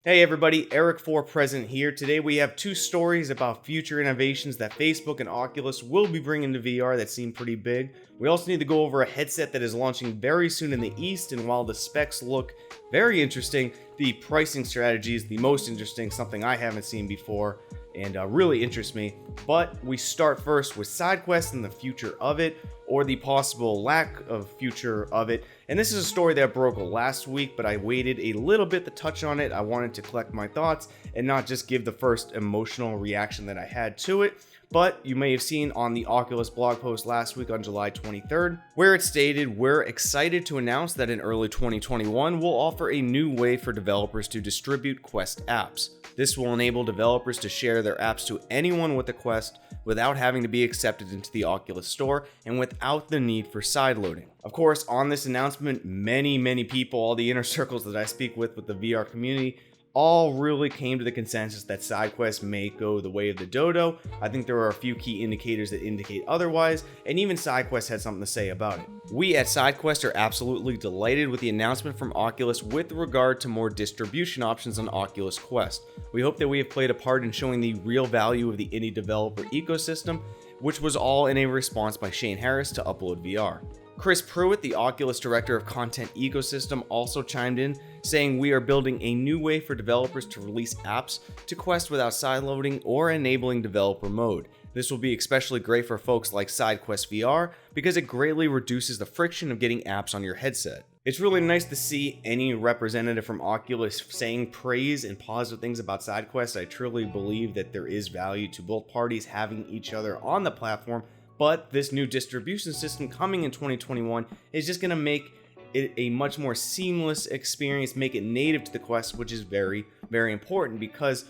Hey everybody, Eric4 present here. Today we have two stories about future innovations that Facebook and Oculus will be bringing to VR that seem pretty big. We also need to go over a headset that is launching very soon in the East, and while the specs look very interesting, the pricing strategy is the most interesting, something I haven't seen before and really interests me. But we start first with SideQuest and the future of it, or the possible lack of future of it. And this is a story that broke last week, but I waited a little bit to touch on it. I wanted to collect my thoughts and not just give the first emotional reaction that I had to it. But you may have seen on the Oculus blog post last week on July 23rd, where it stated, "We're excited to announce that in early 2021, we'll offer a new way for developers to distribute Quest apps. This will enable developers to share their apps to anyone with a Quest without having to be accepted into the Oculus Store and without the need for sideloading." Of course, on this announcement, many people, all the inner circles that I speak with the VR community, all really came to the consensus that SideQuest may go the way of the dodo. I think there are a few key indicators that indicate otherwise, and even SideQuest had something to say about it. We at SideQuest are absolutely delighted with the announcement from Oculus with regard to more distribution options on Oculus Quest. We hope that we have played a part in showing the real value of the indie developer ecosystem, which was all in a response by Shane Harris to Upload VR. Chris Pruitt, the Oculus Director of Content Ecosystem, also chimed in, saying, "We are building a new way for developers to release apps to Quest without sideloading or enabling developer mode. This will be especially great for folks like SideQuestVR because it greatly reduces the friction of getting apps on your headset." It's really nice to see any representative from Oculus saying praise and positive things about SideQuest. I truly believe that there is value to both parties having each other on the platform, but this new distribution system coming in 2021 is just going to make it a much more seamless experience, make it native to the Quest, which is very important, because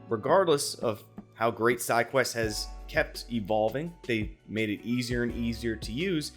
regardless of how great SideQuest has kept evolving, they made it easier and easier to use.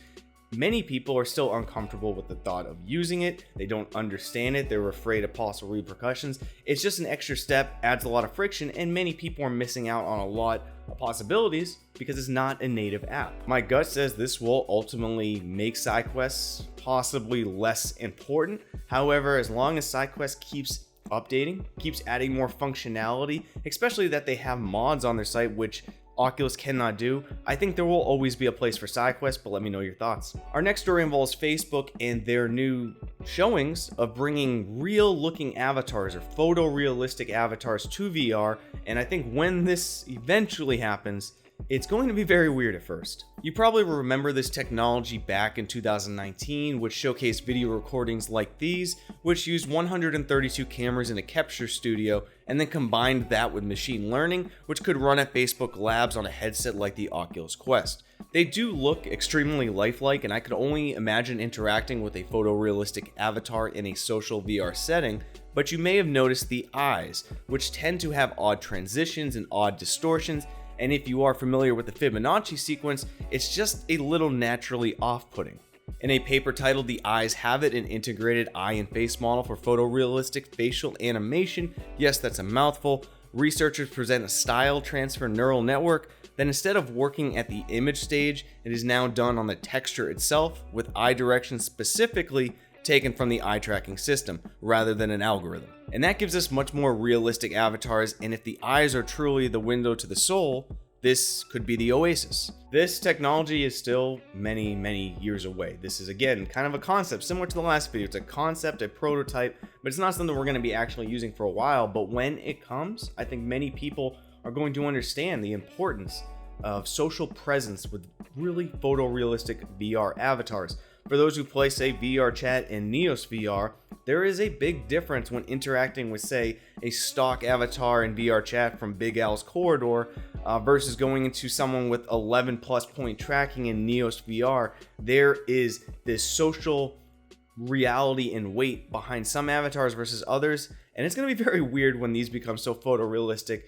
Many people are still uncomfortable with the thought of using it. They don't understand it. They're afraid of possible repercussions. It's just an extra step, adds a lot of friction, and many people are missing out on a lot of possibilities because it's not a native app. My gut says this will ultimately make SideQuest possibly less important. However, as long as SideQuest keeps updating, keeps adding more functionality, especially that they have mods on their site, which Oculus cannot do, I think there will always be a place for SideQuest, but let me know your thoughts. Our next story involves Facebook and their new showings of bringing real-looking avatars or photorealistic avatars to VR, and I think when this eventually happens, it's going to be very weird at first. You probably remember this technology back in 2019, which showcased video recordings like these, which used 132 cameras in a capture studio, and then combined that with machine learning, which could run at Facebook Labs on a headset like the Oculus Quest. They do look extremely lifelike, and I could only imagine interacting with a photorealistic avatar in a social VR setting, but you may have noticed the eyes, which tend to have odd transitions and odd distortions. And if you are familiar with the Fibonacci sequence, it's just a little naturally off-putting. In a paper titled "The Eyes Have It, an Integrated Eye and Face Model for Photorealistic Facial Animation," yes, that's a mouthful, researchers present a style transfer neural network that instead of working at the image stage, it is now done on the texture itself, with eye direction specifically taken from the eye tracking system rather than an algorithm. And that gives us much more realistic avatars, and if the eyes are truly the window to the soul, this could be the oasis. This technology is still many years away. This is, again, kind of a concept similar to the last video. It's a concept, a prototype, but it's not something we're going to be actually using for a while. But when it comes, I think many people are going to understand the importance of social presence with really photorealistic VR avatars. For those who play, say, VR Chat and Neos VR, there is a big difference when interacting with, say, a stock avatar in VR Chat from Big Al's Corridor versus going into someone with 11 plus point tracking in Neos VR. There is this social reality and weight behind some avatars versus others, and it's going to be very weird when these become so photorealistic,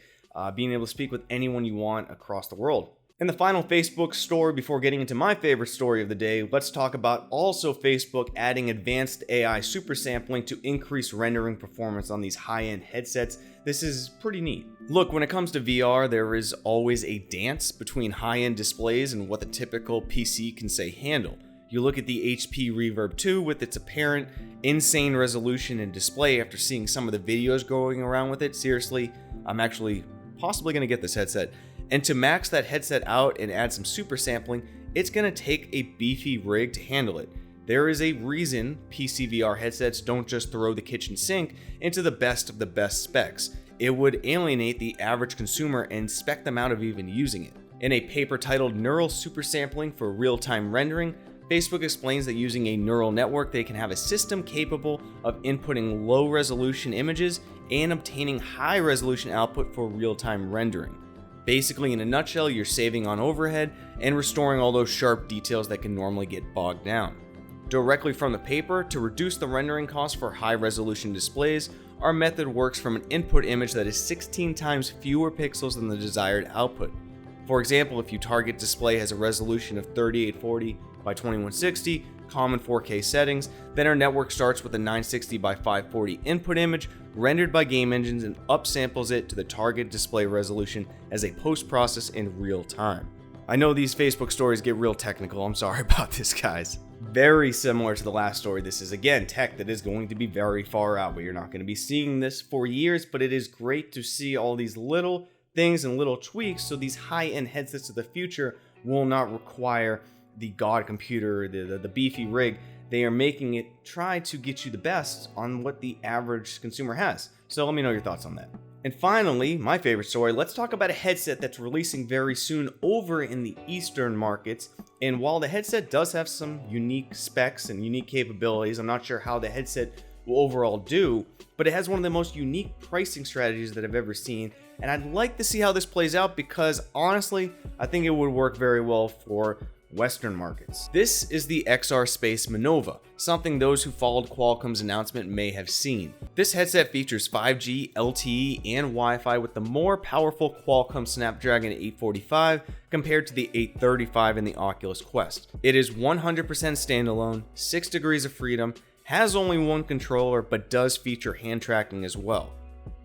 being able to speak with anyone you want across the world. And the final Facebook story before getting into my favorite story of the day, let's talk about also Facebook adding advanced AI SuperSampling to increase rendering performance on these high-end headsets. This is pretty neat. Look, when it comes to VR, there is always a dance between high-end displays and what the typical PC can say handle. You look at the HP Reverb 2 with its apparent insane resolution and display after seeing some of the videos going around with it. Seriously, I'm actually possibly going to get this headset. And to max that headset out and add some super sampling, it's going to take a beefy rig to handle it. There is a reason PC VR headsets don't just throw the kitchen sink into the best of the best specs. It would alienate the average consumer and spec them out of even using it. In a paper titled Neural Super Sampling for Real-Time Rendering, Facebook explains that using a neural network, they can have a system capable of inputting low-resolution images and obtaining high-resolution output for real-time rendering. Basically, in a nutshell, you're saving on overhead and restoring all those sharp details that can normally get bogged down. Directly from the paper, to reduce the rendering cost for high-resolution displays, our method works from an input image that is 16 times fewer pixels than the desired output. For example, if your target display has a resolution of 3840 by 2160, common 4K settings, then our network starts with a 960 by 540 input image rendered by game engines and upsamples it to the target display resolution as a post-process in real time. I know these Facebook stories get real technical, I'm sorry about this, guys. Very similar to the last story, this is again tech that is going to be very far out, but you're not going to be seeing this for years, but it is great to see all these little things and little tweaks so these high-end headsets of the future will not require the god computer, the beefy rig. They are making it try to get you the best on what the average consumer has. So let me know your thoughts on that. And finally, my favorite story, let's talk about a headset that's releasing very soon over in the Eastern markets. And while the headset does have some unique specs and unique capabilities, I'm not sure how the headset will overall do, but it has one of the most unique pricing strategies that I've ever seen. And I'd like to see how this plays out because honestly, I think it would work very well for Western markets. This is the XR Space Manova, something those who followed Qualcomm's announcement may have seen. This headset features 5G, LTE, and Wi-Fi with the more powerful Qualcomm Snapdragon 845 compared to the 835 in the Oculus Quest. It is 100% standalone, 6 degrees of freedom, has only one controller, but does feature hand tracking as well.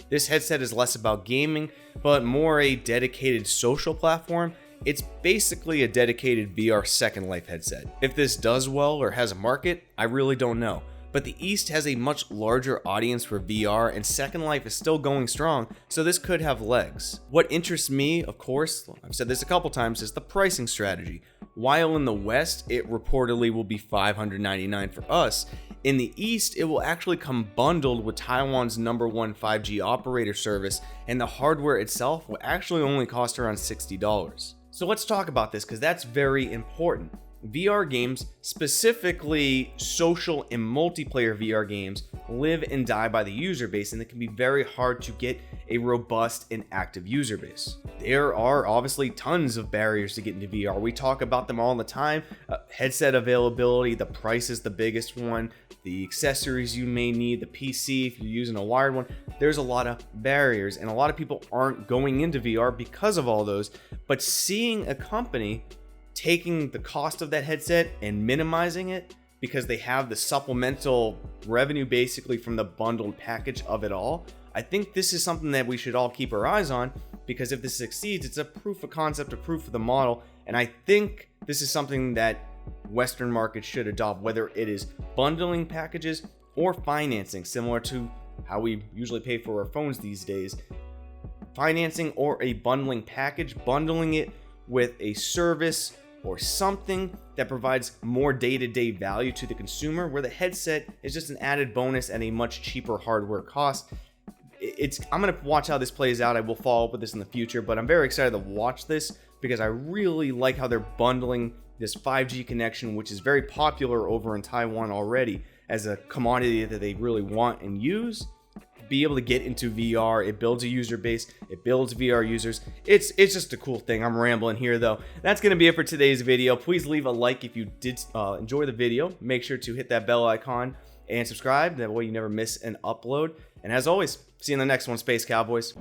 This headset is less about gaming, but more a dedicated social platform. It's basically a dedicated VR Second Life headset. If this does well or has a market, I really don't know. But the East has a much larger audience for VR and Second Life is still going strong, so this could have legs. What interests me, of course, I've said this a couple times, is the pricing strategy. While in the West, it reportedly will be $599 for us, in the East, it will actually come bundled with Taiwan's #1 5G operator service, and the hardware itself will actually only cost around $60. So let's talk about this because that's very important. VR games, specifically social and multiplayer VR games, live and die by the user base, and it can be very hard to get a robust and active user base. There are obviously tons of barriers to get into VR. We talk about them all the time. Headset availability, the price is the biggest one, the accessories you may need, the PC if you're using a wired one. There's a lot of barriers, and a lot of people aren't going into VR because of all those. But seeing a company taking the cost of that headset and minimizing it because they have the supplemental revenue basically from the bundled package of it all, I think this is something that we should all keep our eyes on, because if this succeeds, it's a proof of concept, a proof of the model, and I think this is something that Western markets should adopt, whether it is bundling packages or financing, similar to how we usually pay for our phones these days. Financing or a bundling package, bundling it with a service or something that provides more day-to-day value to the consumer, where the headset is just an added bonus at a much cheaper hardware cost. I'm going to watch how this plays out. I will follow up with this in the future, but I'm very excited to watch this because I really like how they're bundling this 5G connection, which is very popular over in Taiwan already as a commodity that they really want and use. Be able to get into VR, it builds a user base, it builds VR users. It's just a cool thing. I'm rambling here though. That's going to be it for today's video. Please leave a like if you did enjoy the video. Make sure to hit that bell icon and subscribe. That way you never miss an upload. And as always, see you in the next one, Space Cowboys.